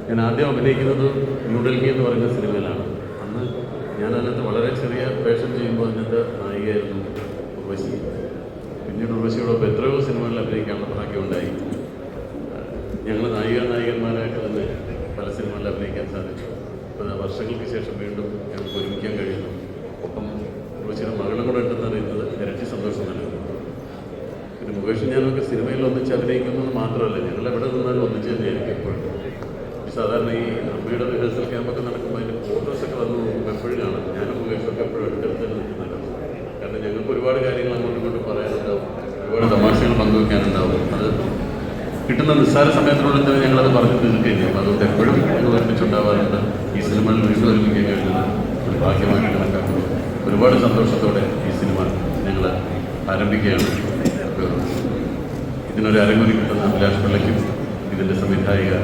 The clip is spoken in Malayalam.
ഞാൻ ആദ്യം അഭിനയിക്കുന്നത് ന്യൂഡൽഹി എന്ന് പറയുന്ന സിനിമയിലാണ്. അന്ന് ഞാനതിനകത്ത് വളരെ ചെറിയ വേഷം ചെയ്യുമ്പോൾ അതിനകത്ത് നായികയായിരുന്നു ഉർവശി. പിന്നീട് ഉർവശിയോടൊപ്പം എത്രയോ സിനിമകളിൽ അഭിനയിക്കാനുള്ള ഭാഗ്യം ഉണ്ടായി. ഞങ്ങൾ നായികന്മാരായിട്ട് തന്നെ പല സിനിമകളിൽ അഭിനയിക്കാൻ സാധിച്ചു. അപ്പോൾ വർഷങ്ങൾക്ക് ശേഷം വീണ്ടും ഞങ്ങൾക്ക് ഒരുമിക്കാൻ കഴിയുന്നു. ഒപ്പം ഉർവശിയുടെ മകളും കൂടെ ഉണ്ടെന്ന് അറിയുന്നത് ഇരട്ടി സന്തോഷം നൽകുന്നു. പിന്നെ മുകേഷ് ഞാനൊക്കെ സിനിമയിൽ ഒന്നിച്ച് അഭിനയിക്കുന്നത് മാത്രമല്ല, ഞങ്ങൾ എവിടെ നിന്നാലും ഒന്നിച്ച് തന്നെയായിരിക്കും എപ്പോഴും. സാധാരണ ഈ അമ്മയുടെ റിഹേഴ്സൽ ക്യാമ്പൊക്കെ നടക്കുമ്പോൾ അതിൻ്റെ ഫോട്ടോസൊക്കെ വന്ന് നോക്കുമ്പോൾ എപ്പോഴും കാണാം ഞാനും മുകേഷൊക്കെ എപ്പോഴും അടുത്തടുത്ത് നിൽക്കുന്നുണ്ട്. കാരണം ഞങ്ങൾക്ക് ഒരുപാട് കാര്യങ്ങൾ അങ്ങോട്ടും ഇങ്ങോട്ടും പറയാനുണ്ടാവും, ഒരുപാട് തമാശകൾ പങ്കുവയ്ക്കാനുണ്ടാവും. അത് കിട്ടുന്ന നിസ്സാര സമയത്തിനുള്ളിൽ തന്നെ ഞങ്ങളത് പറഞ്ഞു തീർക്കുകയും ചെയ്യും. അതുകൊണ്ട് എപ്പോഴും ഞങ്ങൾ ഒരുമിച്ചുണ്ടാവാറുണ്ട്. ഈ സിനിമയിൽ വീണ്ടും ഒരുമിക്കാൻ കഴിയുന്നത് ഒരു ഭാഗ്യമായിട്ട് കണക്കാക്കുന്നു. ഒരുപാട് സന്തോഷത്തോടെ ഈ സിനിമ ഞങ്ങൾ ആരംഭിക്കുകയാണ്. ഇതിനൊരു അരങ്ങൊരു കിട്ടുന്ന അഭിലാഷ് പിള്ളയ്ക്കും ഇതിൻ്റെ സംവിധായിക